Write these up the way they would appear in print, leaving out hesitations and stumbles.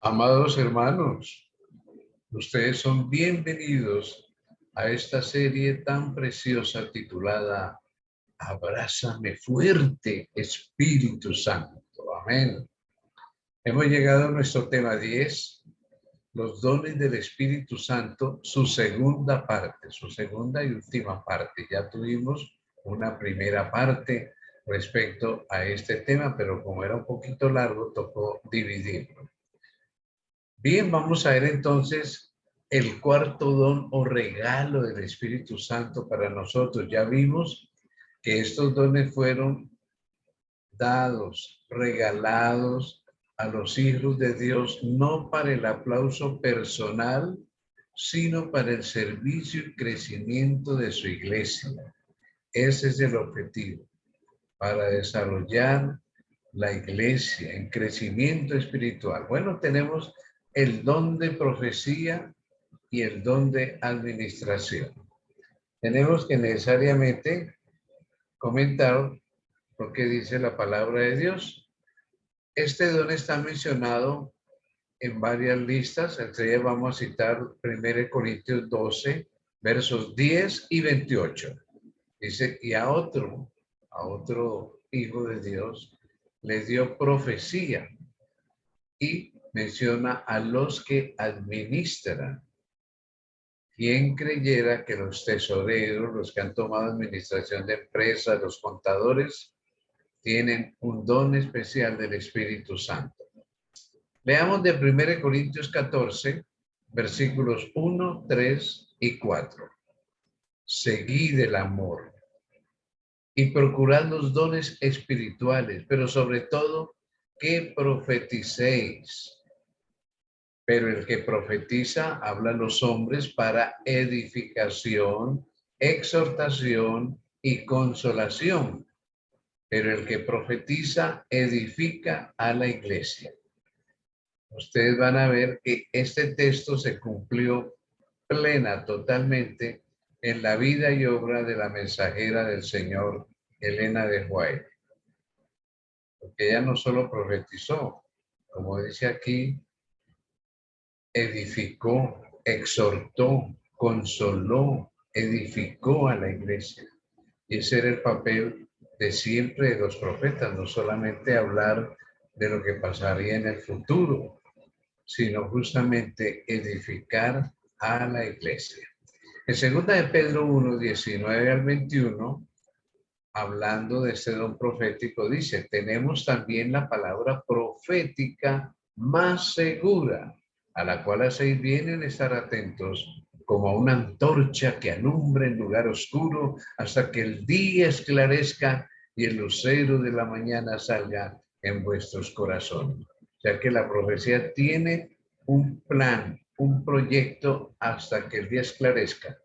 Amados hermanos, ustedes son bienvenidos a esta serie tan preciosa titulada Abrázame fuerte, Espíritu Santo. Amén. Hemos llegado a nuestro tema 10, los dones del Espíritu Santo, su segunda parte, su segunda y última parte. Ya tuvimos una primera parte respecto a este tema, pero como era un poquito largo, tocó dividirlo. Bien, vamos a ver entonces el cuarto don o regalo del Espíritu Santo para nosotros. Ya vimos que estos dones fueron dados, regalados a los hijos de Dios, no para el aplauso personal, sino para el servicio y crecimiento de su iglesia. Ese es el objetivo, para desarrollar la iglesia en crecimiento espiritual. Bueno, tenemos el don de profecía y el don de administración. Tenemos que necesariamente comentar lo que dice la palabra de Dios. Este don está mencionado en varias listas, entre ellas vamos a citar 1 Corintios 12, versos 10 y 28. Dice, y a otro hijo de Dios, le dio profecía y menciona a los que administran. Quien creyera que los tesoreros, los que han tomado administración de empresas, los contadores, tienen un don especial del Espíritu Santo. Leamos de 1 Corintios 14, versículos 1, 3 y 4. Seguid el amor y procurad los dones espirituales, pero sobre todo que profeticéis. Pero el que profetiza habla a los hombres para edificación, exhortación y consolación. Pero el que profetiza edifica a la iglesia. Ustedes van a ver que este texto se cumplió totalmente en la vida y obra de la mensajera del Señor, Elena de White. Porque ella no solo profetizó, como dice aquí, edificó, exhortó, consoló, edificó a la iglesia. Y ese era el papel de siempre de los profetas, no solamente hablar de lo que pasaría en el futuro, sino justamente edificar a la iglesia. En 2 de Pedro 1, 19 al 21, hablando de este don profético, dice, tenemos también la palabra profética más segura, a la cual hacéis bien en estar atentos, como una antorcha que alumbre en lugar oscuro hasta que el día esclarezca y el lucero de la mañana salga en vuestros corazones. O sea que la profecía tiene un plan, un proyecto hasta que el día esclarezca,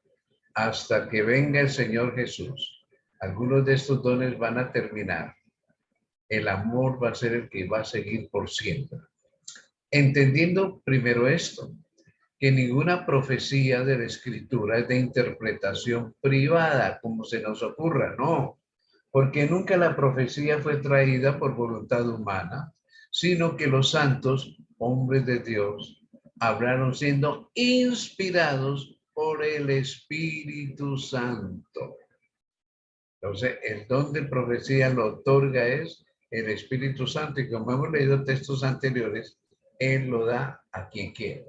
hasta que venga el Señor Jesús. Algunos de estos dones van a terminar. El amor va a ser el que va a seguir por siempre. Entendiendo primero esto, que ninguna profecía de la Escritura es de interpretación privada, como se nos ocurra, no. Porque nunca la profecía fue traída por voluntad humana, sino que los santos, hombres de Dios, hablaron siendo inspirados por el Espíritu Santo. Entonces, el don de profecía lo otorga es el Espíritu Santo, y como hemos leído textos anteriores, Él lo da a quien quiere.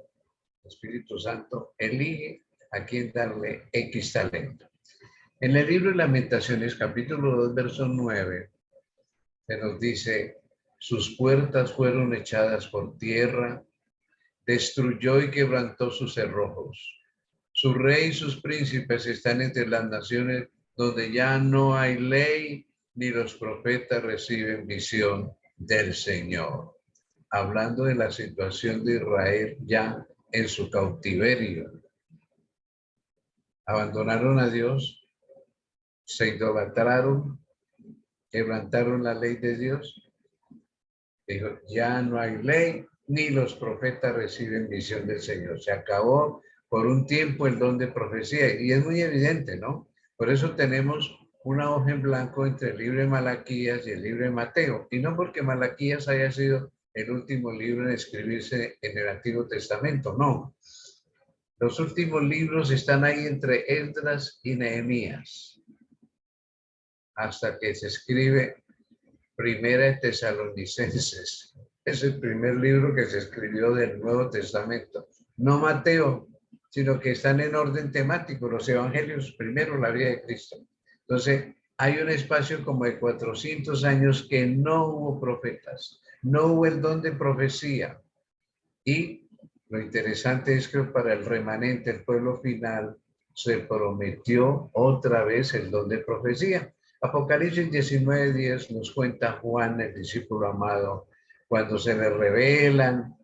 El Espíritu Santo elige a quien darle X talento. En el libro de Lamentaciones, capítulo 2, verso 9, se nos dice, sus puertas fueron echadas por tierra, destruyó y quebrantó sus cerrojos. Su rey y sus príncipes están entre las naciones donde ya no hay ley, ni los profetas reciben visión del Señor. Hablando de la situación de Israel ya en su cautiverio. Abandonaron a Dios, se idolatraron, quebrantaron la ley de Dios. Dijo, ya no hay ley, ni los profetas reciben visión del Señor. Se acabó por un tiempo el don de profecía, y es muy evidente, ¿no? Por eso tenemos una hoja en blanco entre el libro de Malaquías y el libro de Mateo, y no porque Malaquías haya sido el último libro en escribirse en el Antiguo Testamento, no. Los últimos libros están ahí entre Esdras y Nehemías, hasta que se escribe Primera de Tesalonicenses. Es el primer libro que se escribió del Nuevo Testamento. No Mateo, sino que están en orden temático. Los evangelios, primero la vida de Cristo. Entonces, hay un espacio como de 400 años que no hubo profetas, no hubo el don de profecía. Y lo interesante es que para el remanente, el pueblo final, se prometió otra vez el don de profecía. Apocalipsis 19:10 nos cuenta Juan, el discípulo amado, cuando se le revelan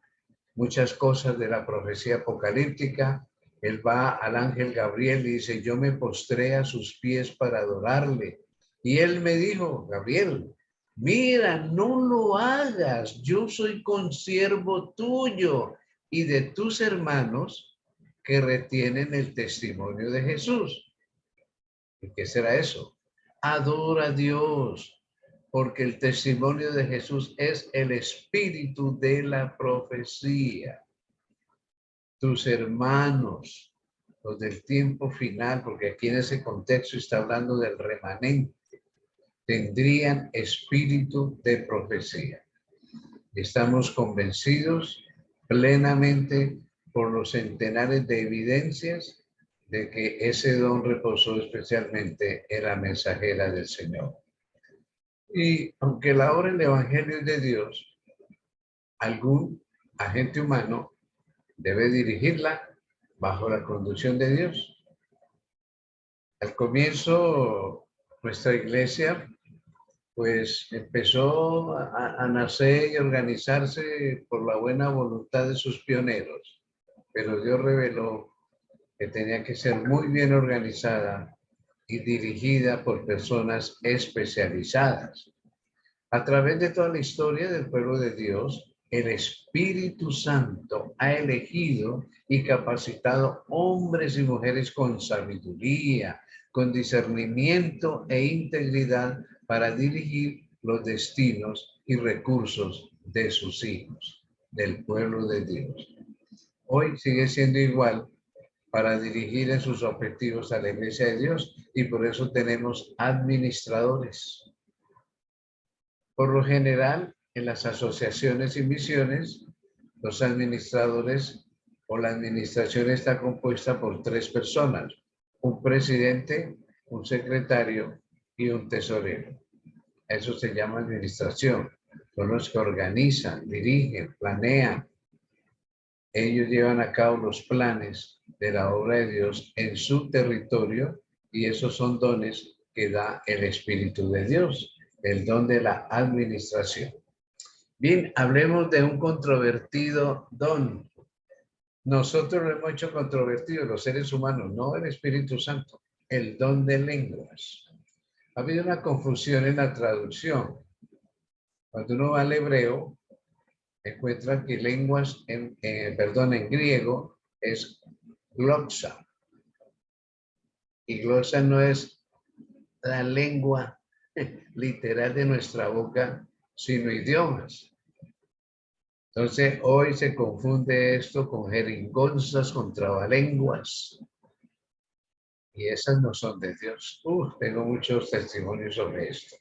muchas cosas de la profecía apocalíptica. Él va al ángel Gabriel y dice, yo me postré a sus pies para adorarle. Y él me dijo, Gabriel, mira, no lo hagas, yo soy consiervo tuyo y de tus hermanos que retienen el testimonio de Jesús. ¿Y qué será eso? Adora a Dios, porque el testimonio de Jesús es el espíritu de la profecía. Tus hermanos, los del tiempo final, porque aquí en ese contexto está hablando del remanente, tendrían espíritu de profecía. Estamos convencidos plenamente por los centenares de evidencias de que ese don reposó especialmente en la mensajera del Señor. Y aunque la obra del Evangelio es de Dios, algún agente humano debe dirigirla bajo la conducción de Dios. Al comienzo, nuestra iglesia pues empezó a nacer y organizarse por la buena voluntad de sus pioneros, pero Dios reveló que tenía que ser muy bien organizada y dirigida por personas especializadas. A través de toda la historia del pueblo de Dios, el Espíritu Santo ha elegido y capacitado hombres y mujeres con sabiduría, con discernimiento e integridad para dirigir los destinos y recursos de sus hijos, del pueblo de Dios. Hoy sigue siendo igual para dirigir en sus objetivos a la Iglesia de Dios y por eso tenemos administradores. Por lo general, en las asociaciones y misiones, los administradores o la administración está compuesta por 3 personas, un presidente, un secretario y un tesorero. Eso se llama administración. Son los que organizan, dirigen, planean. Ellos llevan a cabo los planes de la obra de Dios en su territorio y esos son dones que da el Espíritu de Dios, el don de la administración. Bien, hablemos de un controvertido don. Nosotros lo hemos hecho controvertido, los seres humanos, no el Espíritu Santo, el don de lenguas. Ha habido una confusión en la traducción. Cuando uno va al hebreo, encuentra que lenguas, en griego, es gloxa. Y gloxa no es la lengua literal de nuestra boca, sino idiomas. Entonces, hoy se confunde esto con jeringonzas, con trabalenguas. Y esas no son de Dios. Tengo muchos testimonios sobre esto.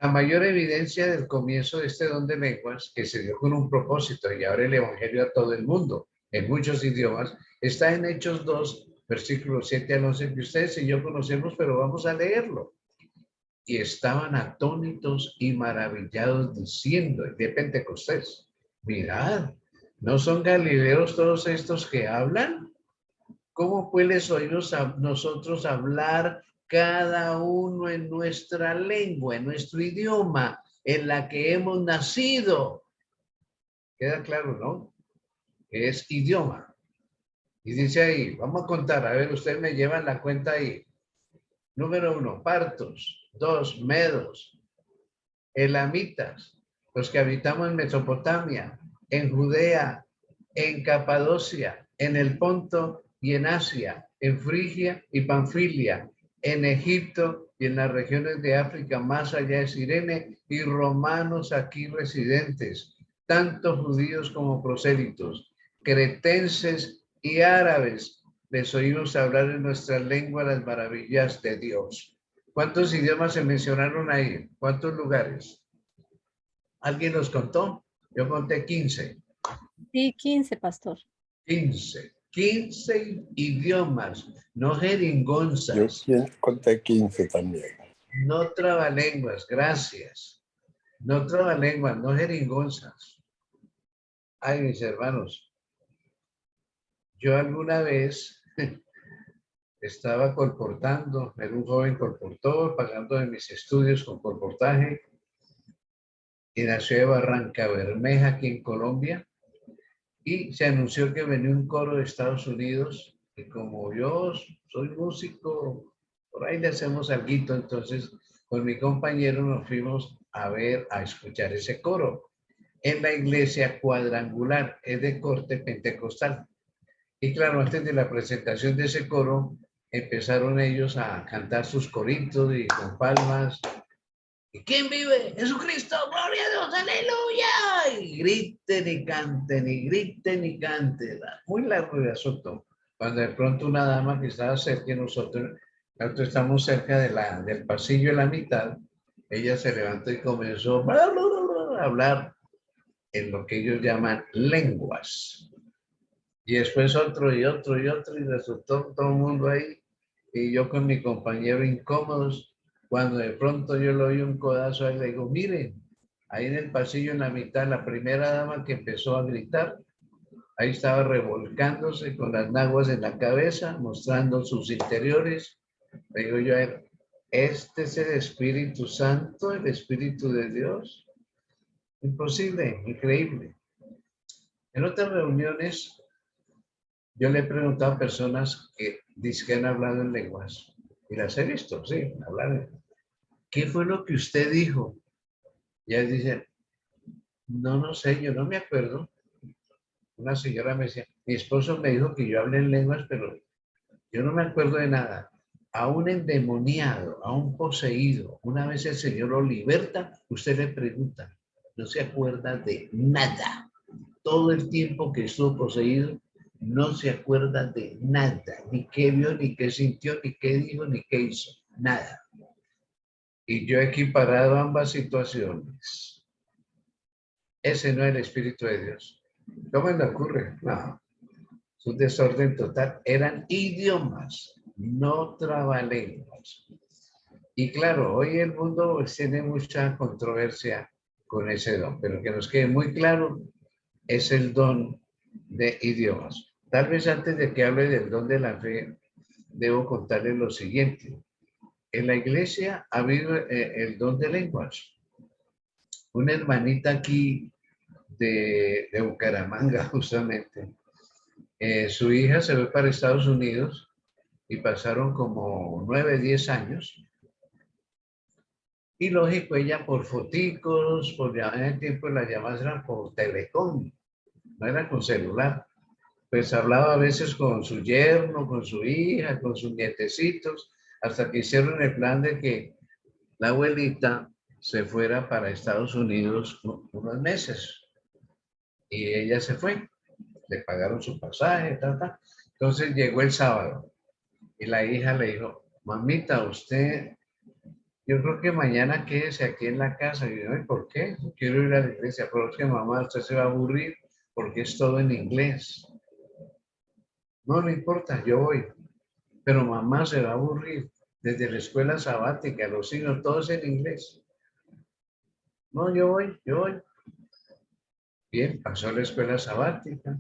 La mayor evidencia del comienzo de este don de lenguas, que se dio con un propósito y abre el Evangelio a todo el mundo, en muchos idiomas, está en Hechos 2, versículos 7 al 11, que ustedes y yo conocemos, pero vamos a leerlo. Y estaban atónitos y maravillados diciendo, de Pentecostés, mirad, ¿no son galileos todos estos que hablan? ¿Cómo pues les oímos a nosotros hablar cada uno en nuestra lengua, en nuestro idioma, en la que hemos nacido? Queda claro, ¿no? Que es idioma. Y dice ahí, vamos a contar, a ver, ustedes me llevan la cuenta ahí. Número 1, partos. 2, medos. Elamitas, los que habitamos en Mesopotamia, en Judea, en Capadocia, en el Ponto y en Asia, en Frigia y Panfilia, en Egipto y en las regiones de África más allá de Cirene, y romanos aquí residentes, tanto judíos como prosélitos, cretenses y árabes, les oímos hablar en nuestra lengua las maravillas de Dios. ¿Cuántos idiomas se mencionaron ahí? ¿Cuántos lugares? ¿Alguien los contó? Yo conté 15. Sí, 15, pastor. 15 idiomas, no Yo jeringonzas, conté 15 también. no trabalenguas, gracias. No trabalenguas, no jeringonzas. Ay, mis hermanos, yo alguna vez estaba colportando, era un joven colportor, pagando de mis estudios con colportaje en la ciudad de Barranca Bermeja, aquí en Colombia, y se anunció que venía un coro de Estados Unidos, y como yo soy músico, por ahí le hacemos alguito, entonces con mi compañero nos fuimos a ver, a escuchar ese coro en la iglesia cuadrangular, es de corte pentecostal. Y claro, antes de la presentación de ese coro, empezaron ellos a cantar sus coritos y con palmas. ¿Y quién vive? Jesucristo, gloria a Dios, aleluya. Y griten y canten, y griten y canten. Muy largo el asunto. Cuando de pronto una dama que estaba cerca de nosotros estamos cerca del pasillo en la mitad, ella se levantó y comenzó a hablar en lo que ellos llaman lenguas. Y después otro y otro y otro, y resultó todo el mundo ahí, y yo con mi compañero incómodos, cuando de pronto yo le oí un codazo ahí, le digo, miren, ahí en el pasillo en la mitad, la primera dama que empezó a gritar, ahí estaba revolcándose con las naguas en la cabeza, mostrando sus interiores. Le digo yo a él, este es el Espíritu Santo, el Espíritu de Dios. Imposible, increíble. En otras reuniones, yo le he preguntado a personas que dicen que han hablado en lenguas, y las he visto, sí, hablar. ¿Qué fue lo que usted dijo? Y ellas dicen, no, no sé, yo no me acuerdo. Una señora me decía, mi esposo me dijo que yo hablé en lenguas, pero yo no me acuerdo de nada. A un endemoniado, a un poseído, una vez el Señor lo liberta, usted le pregunta, no se acuerda de nada. Todo el tiempo que estuvo poseído, no se acuerda de nada, ni qué vio, ni qué sintió, ni qué dijo, ni qué hizo, nada. Y yo he equiparado ambas situaciones. Ese no es el Espíritu de Dios. ¿Cómo le ocurre? No, es un desorden total. Eran idiomas, no trabalenguas. Y claro, hoy el mundo tiene mucha controversia con ese don, pero que nos quede muy claro, es el don de idiomas. Tal vez antes de que hable del don de la fe, debo contarles lo siguiente. En la iglesia ha habido el don de lenguas. Una hermanita aquí de Bucaramanga, justamente, su hija se fue para Estados Unidos y pasaron como 9, 10 años. Y lógico, ella por foticos, en el tiempo las llamadas eran por telecom, no era con celular. Pues hablaba a veces con su yerno, con su hija, con sus nietecitos, hasta que hicieron el plan de que la abuelita se fuera para Estados Unidos unos meses. Y ella se fue, le pagaron su pasaje, Entonces llegó el sábado y la hija le dijo, mamita, usted, yo creo que mañana quédese aquí en la casa. Y yo, ¿por qué? Quiero ir a la iglesia, pero es que mamá, usted se va a aburrir porque es todo en inglés. No, no importa, yo voy. Pero mamá se va a aburrir. Desde la escuela sabática, los signos, todos en inglés. No, yo voy, yo voy. Bien, pasó la escuela sabática.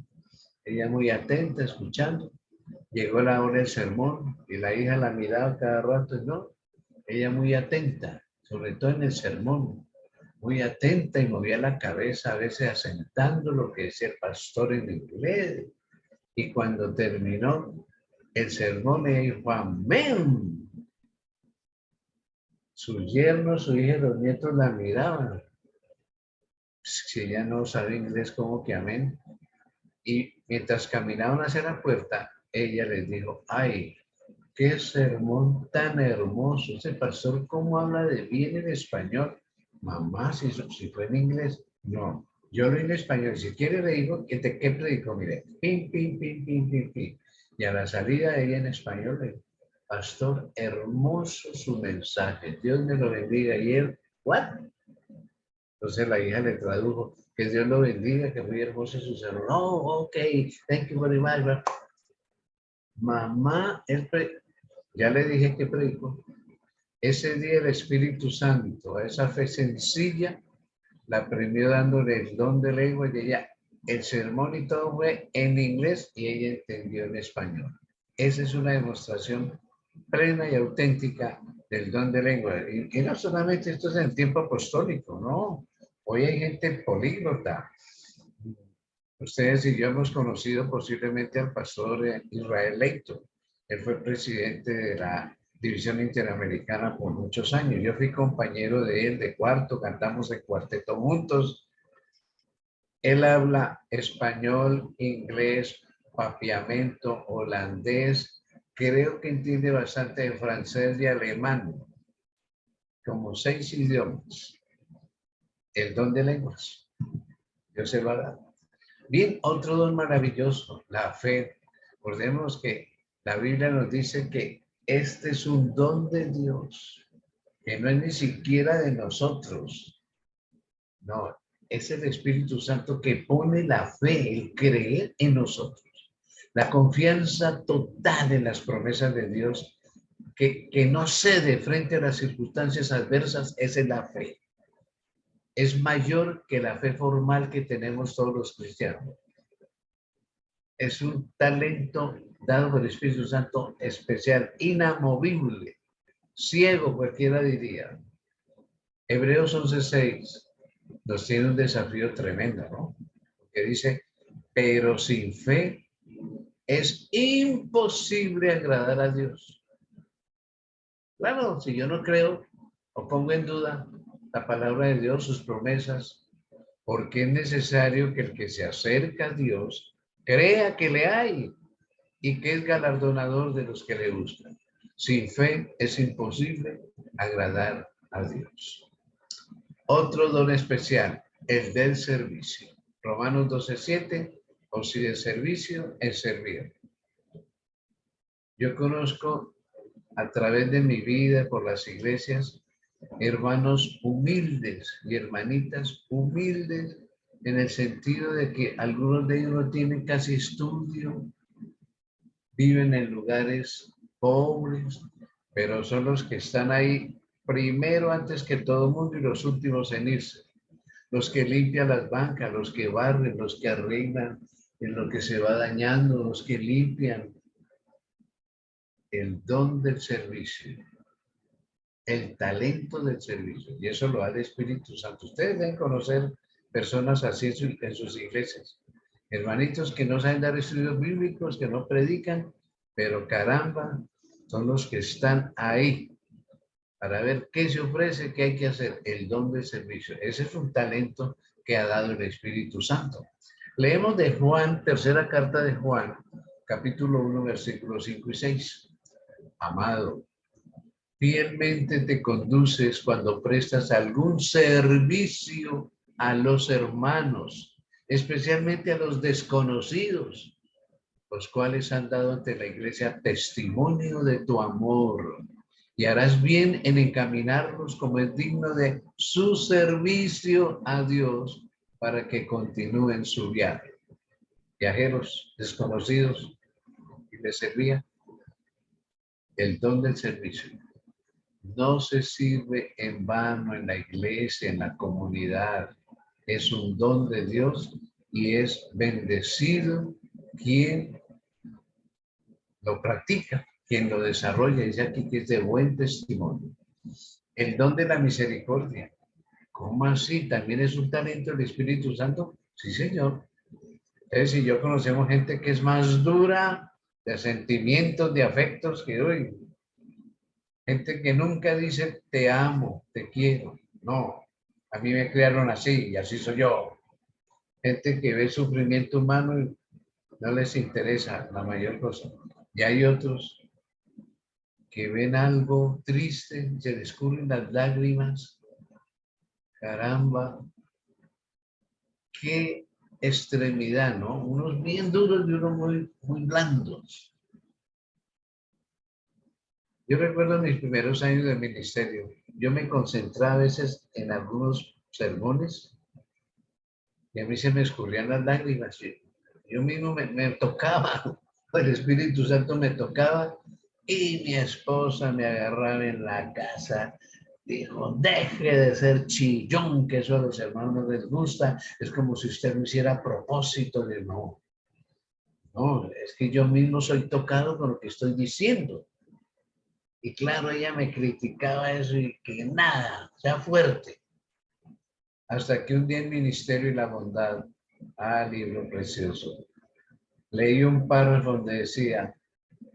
Ella muy atenta, escuchando. Llegó la hora del sermón y la hija la miraba cada rato, ¿no? Ella muy atenta, sobre todo en el sermón. Muy atenta y movía la cabeza, a veces asentando lo que decía el pastor en inglés. Y cuando terminó el sermón, ella dijo, amén. Su yerno, su hija y los nietos la miraban. Si ella no sabe inglés, ¿cómo que amén? Y mientras caminaban hacia la puerta, ella les dijo, ay, qué sermón tan hermoso. Ese pastor, ¿cómo habla de bien en español? Mamá, si fue en inglés. No, yo lo en español. Si quiere le digo, ¿qué predico? Mire, pim, pim, pim, pim, pim, pim. Y a la salida de ella en español, pastor, hermoso su mensaje. Dios me lo bendiga. Y él, ¿what? Entonces la hija le tradujo, que Dios lo bendiga, que muy hermoso su sermón. Oh, ok, thank you very much. Mamá, ya le dije que predicó. Ese día el Espíritu Santo, a esa fe sencilla, la premió dándole el don de lengua y ella, el sermón y todo fue en inglés y ella entendió en español. Esa es una demostración plena y auténtica del don de lengua. Y no solamente esto es en el tiempo apostólico, no. Hoy hay gente políglota. Ustedes y yo hemos conocido posiblemente al pastor Israel Leito. Él fue presidente de la División Interamericana por muchos años. Yo fui compañero de él de cuarto, cantamos en cuarteto juntos. Él habla español, inglés, papiamento, holandés. Creo que entiende bastante de francés y alemán. Como 6 idiomas. El don de lenguas. Dios se lo ha dado. Bien, otro don maravilloso, la fe. Recordemos que la Biblia nos dice que este es un don de Dios, que no es ni siquiera de nosotros. No, es el Espíritu Santo que pone la fe, el creer en nosotros. La confianza total en las promesas de Dios, que no cede frente a las circunstancias adversas, esa es la fe. Es mayor que la fe formal que tenemos todos los cristianos. Es un talento dado por el Espíritu Santo especial, inamovible, ciego cualquiera diría. Hebreos 11:6 nos tiene un desafío tremendo, ¿no? Que dice, pero sin fe es imposible agradar a Dios. Claro, si yo no creo o pongo en duda la palabra de Dios, sus promesas, porque es necesario que el que se acerca a Dios crea que le hay y que es galardonador de los que le buscan. Sin fe es imposible agradar a Dios. Otro don especial, el del servicio. Romanos 12:7, o si de servicio, es servir. Yo conozco a través de mi vida por las iglesias hermanos humildes y hermanitas humildes en el sentido de que algunos de ellos no tienen casi estudio, viven en lugares pobres, pero son los que están ahí primero antes que todo el mundo y los últimos en irse. Los que limpian las bancas, los que barren, los que arreglan en lo que se va dañando, los que limpian. El don del servicio, el talento del servicio, y eso lo da el Espíritu Santo. Ustedes deben conocer personas así en sus iglesias. Hermanitos que no saben dar estudios bíblicos, que no predican, pero caramba, son los que están ahí para ver qué se ofrece, qué hay que hacer, el don del servicio. Ese es un talento que ha dado el Espíritu Santo. Leemos de Juan, tercera carta de Juan, capítulo 1, versículos 5 y 6. Amado, fielmente te conduces cuando prestas algún servicio a los hermanos, especialmente a los desconocidos, los cuales han dado ante la iglesia testimonio de tu amor, y harás bien en encaminarlos como es digno de su servicio a Dios para que continúen su viaje. Viajeros desconocidos, y les servía el don del servicio. No se sirve en vano en la iglesia, en la comunidad. Es un don de Dios y es bendecido quien lo practica, quien lo desarrolla. Dice aquí que es de buen testimonio. El don de la misericordia. ¿Cómo así? ¿También es un talento del Espíritu Santo? Sí, señor. Entonces, si yo conocemos gente que es más dura de sentimientos, de afectos que hoy. Gente que nunca dice te amo, te quiero. No, a mí me criaron así y así soy yo. Gente que ve sufrimiento humano y no les interesa la mayor cosa. Y hay otros que ven algo triste, se les escurren las lágrimas. Caramba, qué extremidad, ¿no? Unos bien duros y unos muy blandos. Yo recuerdo mis primeros años de ministerio, yo me concentraba a veces en algunos sermones y a mí se me escurrían las lágrimas. Yo mismo me tocaba, el Espíritu Santo me tocaba y mi esposa me agarraba en la casa. Dijo, deje de ser chillón, que eso a los hermanos no les gusta. Es como si usted lo hiciera a propósito. De no, es que yo mismo soy tocado con lo que estoy diciendo. Y claro, ella me criticaba eso y que nada, sea fuerte. Hasta que un día en Ministerio y la Bondad, libro precioso, leí un párrafo donde decía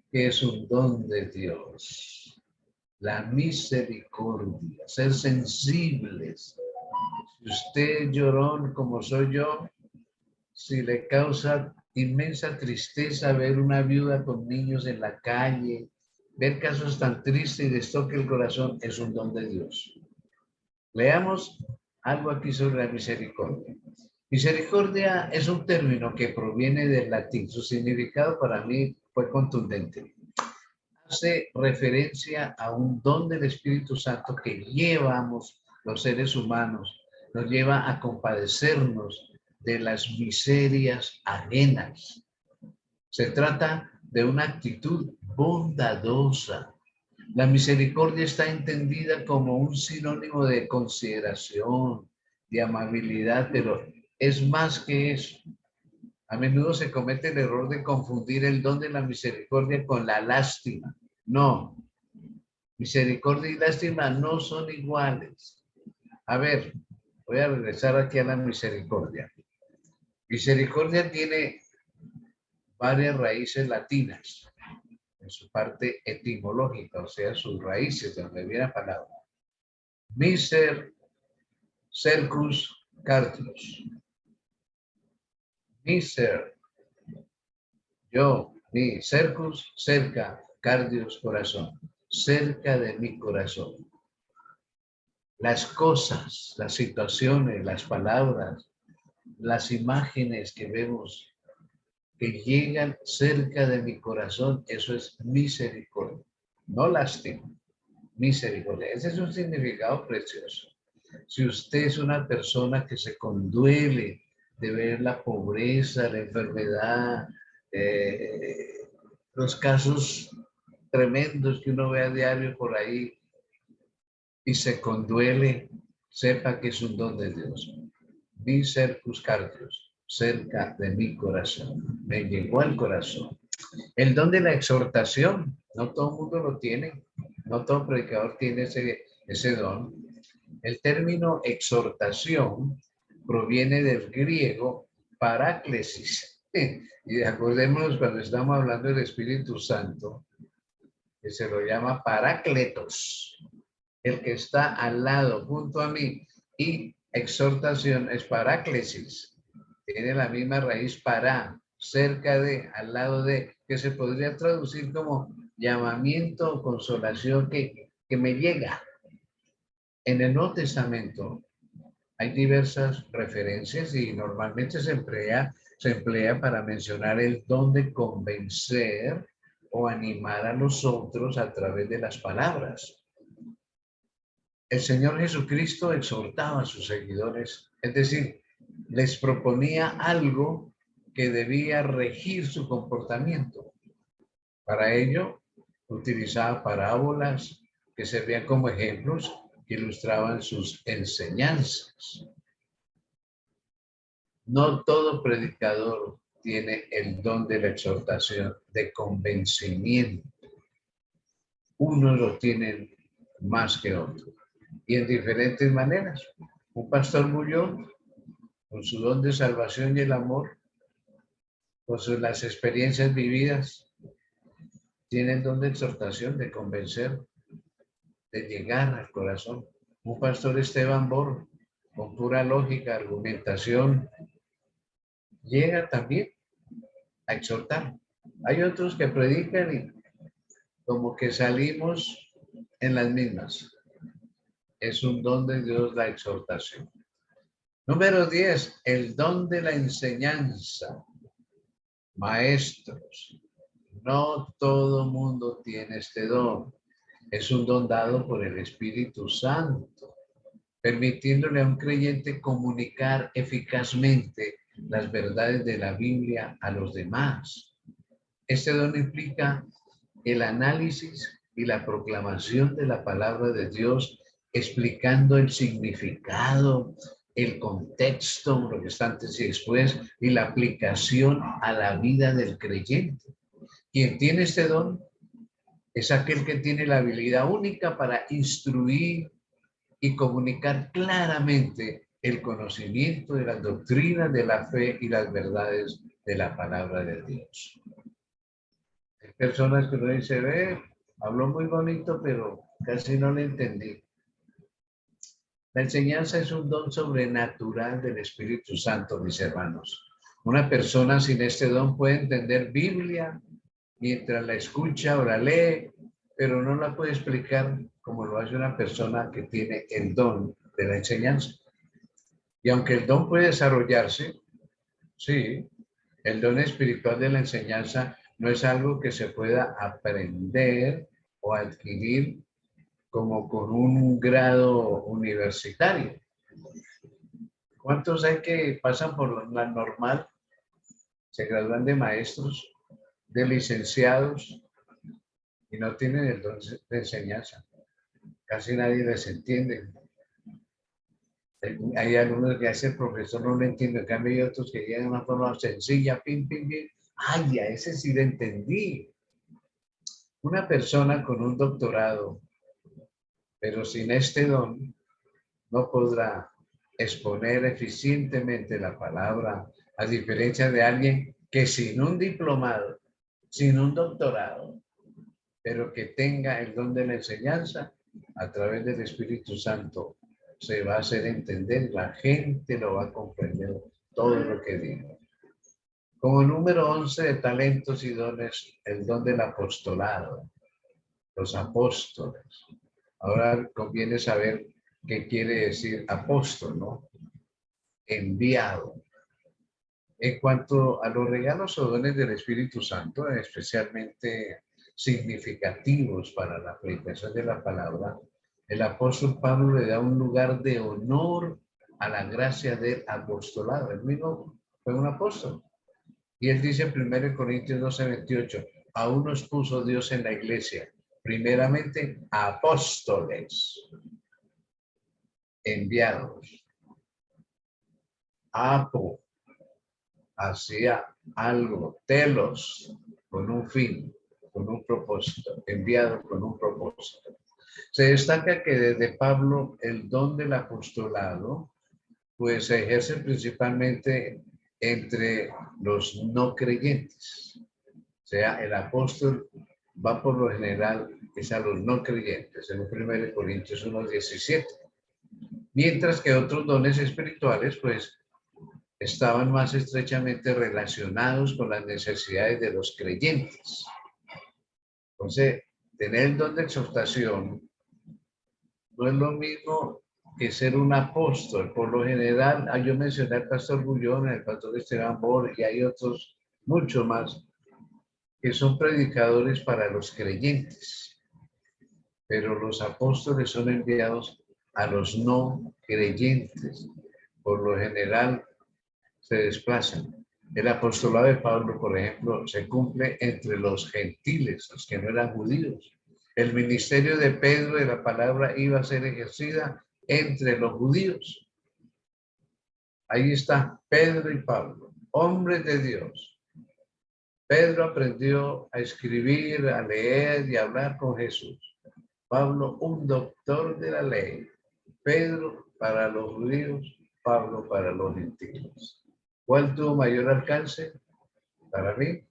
que es un don de Dios. La misericordia, ser sensibles. Si usted llorón como soy yo, si le causa inmensa tristeza ver una viuda con niños en la calle, ver casos tan tristes y les toque el corazón, es un don de Dios. Leamos algo aquí sobre la misericordia. Misericordia es un término que proviene del latín. Su significado para mí fue contundente. Hace referencia a un don del Espíritu Santo que llevamos los seres humanos, nos lleva a compadecernos de las miserias ajenas. Se trata de una actitud bondadosa. La misericordia está entendida como un sinónimo de consideración, de amabilidad, pero es más que eso. A menudo se comete el error de confundir el don de la misericordia con la lástima. No, misericordia y lástima no son iguales. A ver, voy a regresar aquí a la misericordia. Misericordia tiene varias raíces latinas en su parte etimológica, o sea, sus raíces, de donde viene la palabra. Miser, cercus, cardios. Miser, yo, mi, cercus, cerca, cardios, corazón. Cerca de mi corazón. Las cosas, las situaciones, las palabras, las imágenes que vemos que llegan cerca de mi corazón, eso es misericordia, no lástima, misericordia. Ese es un significado precioso. Si usted es una persona que se conduele de ver la pobreza, la enfermedad, los casos tremendos que uno ve a diario por ahí y se conduele, sepa que es un don de Dios. Mi cercus cardios, cerca de mi corazón, me llegó al corazón. El don de la exhortación, no todo el mundo lo tiene, no todo predicador tiene ese don. El término exhortación proviene del griego paráclesis. Y acordémonos cuando estamos hablando del Espíritu Santo, que se lo llama parácletos, el que está al lado, junto a mí, y exhortación es paráclesis. Tiene la misma raíz para, cerca de, al lado de, que se podría traducir como llamamiento o consolación que me llega. En el Nuevo Testamento hay diversas referencias y normalmente se emplea para mencionar el don de convencer o animar a los otros a través de las palabras. El Señor Jesucristo exhortaba a sus seguidores, es decir, les proponía algo que debía regir su comportamiento. Para ello, utilizaba parábolas que servían como ejemplos que ilustraban sus enseñanzas. No todo predicador tiene el don de la exhortación, de convencimiento. Unos lo tienen más que otros y en diferentes maneras. Un pastor murió con su don de salvación y el amor, con las experiencias vividas, tiene el don de exhortación, de convencer, de llegar al corazón. Un pastor Esteban Bor, con pura lógica, argumentación, llega también a exhortar. Hay otros que predican como que salimos en las mismas. Es un don de Dios la exhortación. Número 10, el don de la enseñanza. Maestros. No todo mundo tiene este don. Es un don dado por el Espíritu Santo, permitiéndole a un creyente comunicar eficazmente las verdades de la Biblia a los demás. Este don implica el análisis y la proclamación de la palabra de Dios, explicando el significado, el contexto, lo que está antes y después, y la aplicación a la vida del creyente. Quien tiene este don es aquel que tiene la habilidad única para instruir y comunicar claramente el conocimiento de las doctrinas de la fe y las verdades de la palabra de Dios. Hay personas que uno dice, ve, habló muy bonito, pero casi no le entendí. La enseñanza es un don sobrenatural del Espíritu Santo, mis hermanos. Una persona sin este don puede entender Biblia mientras la escucha o la lee, pero no la puede explicar como lo hace una persona que tiene el don de la enseñanza. Y aunque el don puede desarrollarse, sí, el don espiritual de la enseñanza no es algo que se pueda aprender o adquirir como con un grado universitario. ¿Cuántos hay que pasan por la normal, se gradúan de maestros, de licenciados y no tienen el don de enseñanza? Casi nadie les entiende. Hay algunos que hace el profesor no lo entiende, en cambio hay otros que llegan de una forma sencilla, pim, pim, pim. Ay, a ese sí le entendí. Una persona con un doctorado, pero sin este don, no podrá exponer eficientemente la palabra, a diferencia de alguien que sin un diplomado, sin un doctorado, pero que tenga el don de la enseñanza, a través del Espíritu Santo, se va a hacer entender, la gente lo va a comprender todo lo que diga. Como número 11 de talentos y dones, el don del apostolado, los apóstoles. Ahora conviene saber qué quiere decir apóstol, ¿no? Enviado. En cuanto a los regalos o dones del Espíritu Santo, especialmente significativos para la predicación de la palabra, el apóstol Pablo le da un lugar de honor a la gracia del apostolado. Él mismo fue un apóstol. Y él dice en 1 Corintios 12:28, aún nos puso Dios en la iglesia, primeramente apóstoles, enviados. Apo, hacía algo, telos, con un fin, con un propósito, enviado con un propósito. Se destaca que desde Pablo el don del apostolado pues se ejerce principalmente entre los no creyentes. O sea, el apóstol va por lo general es a los no creyentes, en 1 Corintios 1:17. Mientras que otros dones espirituales pues estaban más estrechamente relacionados con las necesidades de los creyentes. Entonces, tener el don de exhortación no es lo mismo que ser un apóstol. Por lo general, yo mencioné al pastor Bullón, al pastor Esteban Bor, y hay otros, mucho más, que son predicadores para los creyentes. Pero los apóstoles son enviados a los no creyentes. Por lo general, se desplazan. El apostolado de Pablo, por ejemplo, se cumple entre los gentiles, los que no eran judíos. El ministerio de Pedro de la palabra iba a ser ejercida entre los judíos. Ahí está Pedro y Pablo, hombres de Dios. Pedro aprendió a escribir, a leer y a hablar con Jesús. Pablo, un doctor de la ley. Pedro para los judíos, Pablo para los gentiles. ¿Cuál tuvo mayor alcance? Para mí,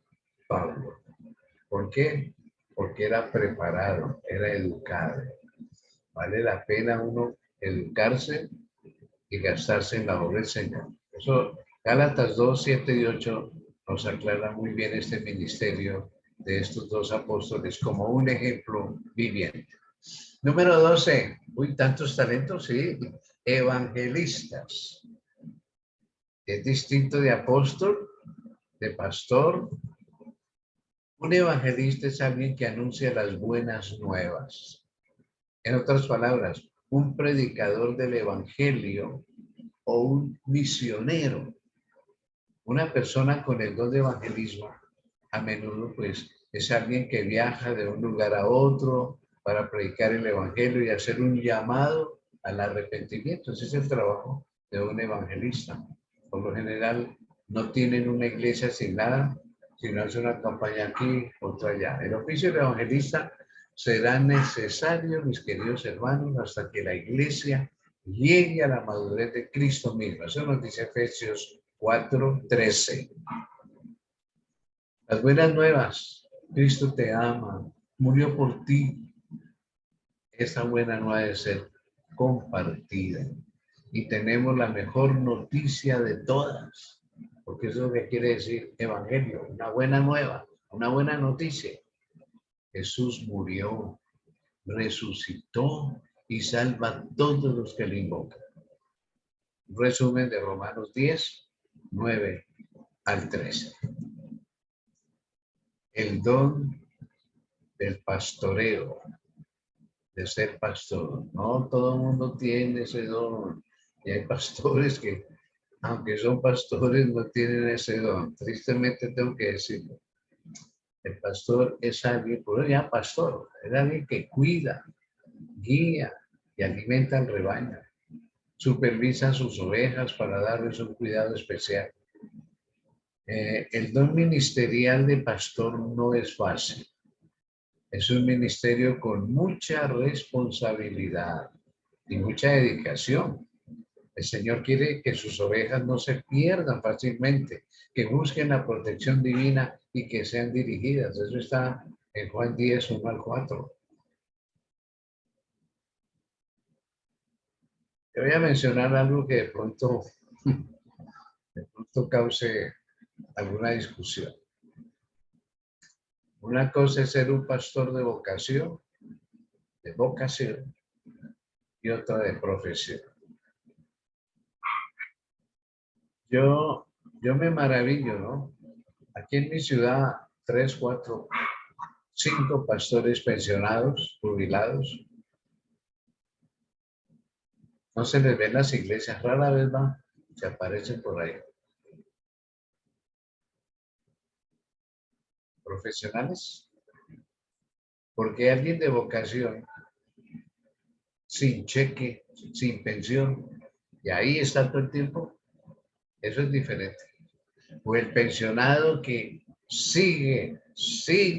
Pablo. ¿Por qué? Porque era preparado, era educado. Vale la pena uno educarse y gastarse en la obra del Señor. Eso, Gálatas 2:7 y 8 nos aclara muy bien este ministerio de estos dos apóstoles como un ejemplo viviente. Número 12. Uy, tantos talentos, sí. Evangelistas. Es distinto de apóstol, de pastor. Un evangelista es alguien que anuncia las buenas nuevas. En otras palabras, un predicador del evangelio o un misionero. Una persona con el don de evangelismo, a menudo, pues, es alguien que viaja de un lugar a otro para predicar el evangelio y hacer un llamado al arrepentimiento. Ese es el trabajo de un evangelista. Por lo general, no tienen una iglesia asignada, sino hace una campaña aquí, otra allá. El oficio del evangelista será necesario, mis queridos hermanos, hasta que la iglesia llegue a la madurez de Cristo mismo. Eso nos dice Efesios 4:13. Las buenas nuevas. Cristo te ama, murió por ti. Esta buena nueva debe ser compartida. Y tenemos la mejor noticia de todas, porque eso es lo que quiere decir evangelio, una buena nueva, una buena noticia. Jesús murió, resucitó y salva a todos los que le invocan. Resumen de Romanos 10, 9 al 13. El don del pastoreo, de ser pastor. No todo el mundo tiene ese don. Y hay pastores que, aunque son pastores, no tienen ese don. Tristemente tengo que decirlo. El pastor es alguien, por eso ya pastor, es alguien que cuida, guía y alimenta al rebaño. Supervisa sus ovejas para darles un cuidado especial. El don ministerial de pastor no es fácil. Es un ministerio con mucha responsabilidad y mucha dedicación. El Señor quiere que sus ovejas no se pierdan fácilmente, que busquen la protección divina y que sean dirigidas. Eso está en Juan 10, 1 al 4. Te voy a mencionar algo que de pronto cause alguna discusión. Una cosa es ser un pastor de vocación, y otra de profesión. Yo me maravillo, ¿no? Aquí en mi ciudad, 3, 4, 5 pastores pensionados, jubilados. No se les ven las iglesias, rara vez van, se aparecen por ahí. Profesionales. Porque alguien de vocación, sin cheque, sin pensión, y ahí está todo el tiempo, eso es diferente. O el pensionado que sigue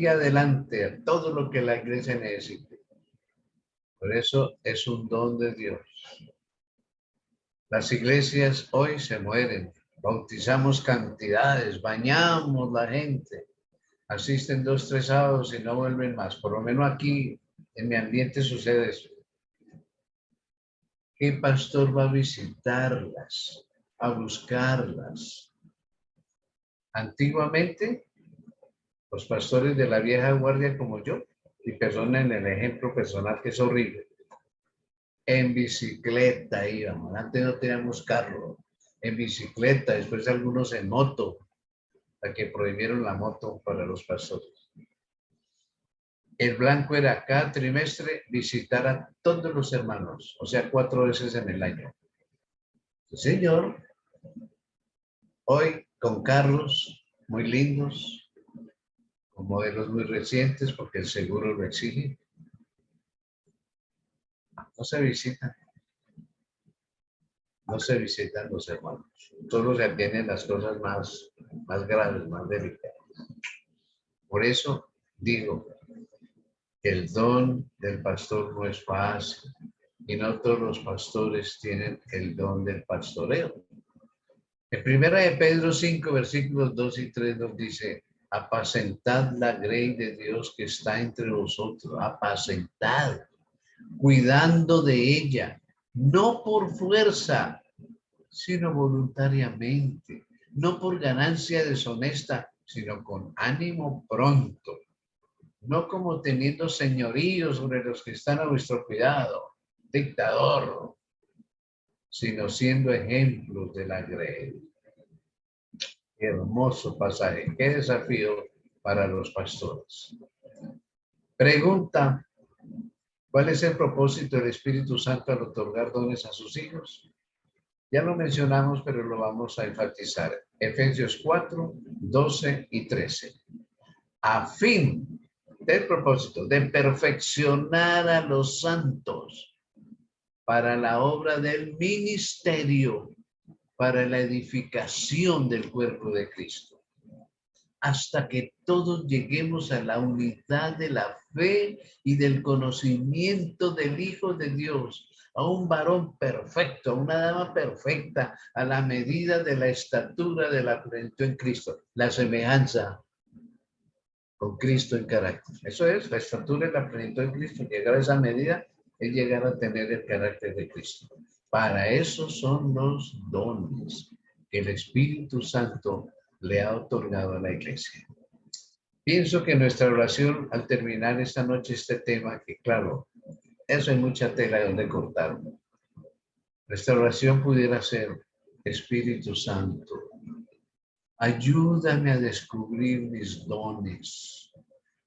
adelante a todo lo que la iglesia necesite. Por eso es un don de Dios. Las iglesias hoy se mueren, bautizamos cantidades, bañamos la gente, asisten 2, 3 sábados y no vuelven más. Por lo menos aquí en mi ambiente sucede eso. ¿Qué pastor va a visitarlas, a buscarlas? Antiguamente, los pastores de la vieja guardia como yo, y perdonen el ejemplo personal que es horrible, en bicicleta íbamos, antes no teníamos carro, en bicicleta, después algunos en moto, hasta que prohibieron la moto para los pastores. El blanco era cada trimestre visitar a todos los hermanos, o sea, 4 veces en el año. Sí, señor, hoy con carros muy lindos, con modelos muy recientes, porque el seguro lo exige, no se visitan los hermanos. Solo se atienden las cosas más graves, más delicadas. Por eso digo, el don del pastor no es fácil y no todos los pastores tienen el don del pastoreo. En 1 Pedro 5, versículos 2 y 3 nos dice, apacentad la grey de Dios que está entre vosotros, apacentad, cuidando de ella, no por fuerza, sino voluntariamente, no por ganancia deshonesta, sino con ánimo pronto, no como teniendo señorío sobre los que están a vuestro cuidado, dictador, sino siendo ejemplos de la grey. Qué hermoso pasaje, qué desafío para los pastores. Pregunta, ¿cuál es el propósito del Espíritu Santo al otorgar dones a sus hijos? Ya lo mencionamos, pero lo vamos a enfatizar. Efesios 4, 12 y 13. A fin del propósito de perfeccionar a los santos para la obra del ministerio, para la edificación del cuerpo de Cristo, hasta que todos lleguemos a la unidad de la fe y del conocimiento del Hijo de Dios, a un varón perfecto, a una dama perfecta, a la medida de la estatura de la plenitud en Cristo, la semejanza con Cristo en carácter. Eso es, la estatura y la plenitud en Cristo. Llegar a esa medida es llegar a tener el carácter de Cristo. Para eso son los dones que el Espíritu Santo le ha otorgado a la iglesia. Pienso que nuestra oración al terminar esta noche este tema, que claro, eso hay mucha tela de donde cortar. Nuestra oración pudiera ser: Espíritu Santo, ayúdame a descubrir mis dones,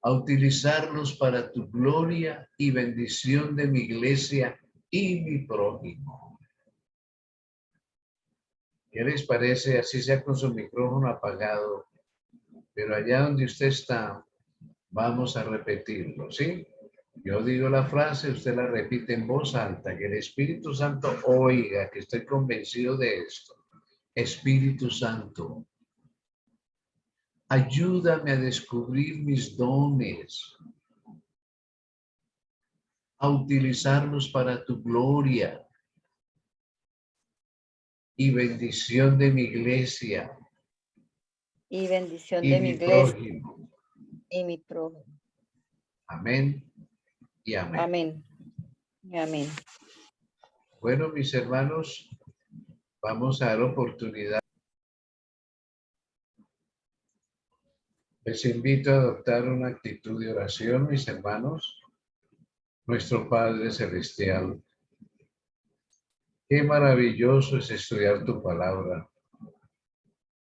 a utilizarlos para tu gloria y bendición de mi iglesia y mi prójimo. ¿Qué les parece? Así sea con su micrófono apagado, pero allá donde usted está, vamos a repetirlo, ¿sí? Yo digo la frase, usted la repite en voz alta, que el Espíritu Santo oiga, que estoy convencido de esto. Espíritu Santo, ayúdame a descubrir mis dones, a utilizarlos para tu gloria y bendición de mi iglesia Y bendición y de mi mi iglesia prójimo. y mi prójimo. Amén y amén. Amén. Y amén. Bueno, mis hermanos, vamos a dar oportunidad. Les invito a adoptar una actitud de oración, mis hermanos. Nuestro Padre Celestial, qué maravilloso es estudiar tu palabra.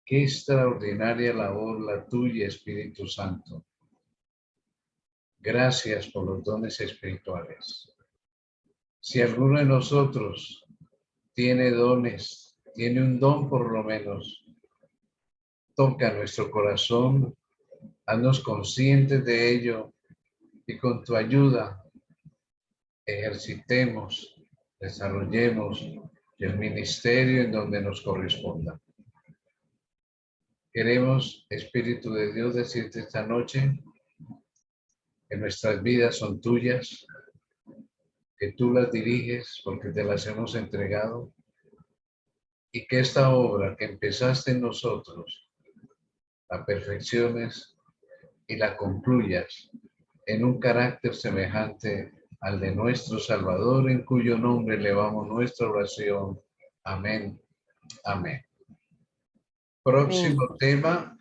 Qué extraordinaria labor la tuya, Espíritu Santo. Gracias por los dones espirituales. Si alguno de nosotros tiene dones, tiene un don por lo menos, toca nuestro corazón, haznos conscientes de ello y con tu ayuda ejercitemos, desarrollemos el ministerio en donde nos corresponda. Queremos, Espíritu de Dios, decirte esta noche que nuestras vidas son tuyas, que tú las diriges porque te las hemos entregado y que esta obra que empezaste en nosotros la perfecciones y la concluyas en un carácter semejante al de nuestro Salvador, en cuyo nombre elevamos nuestra oración. Amén. Amén. Próximo tema,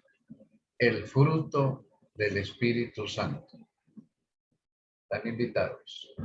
el fruto del Espíritu Santo. Están invitados.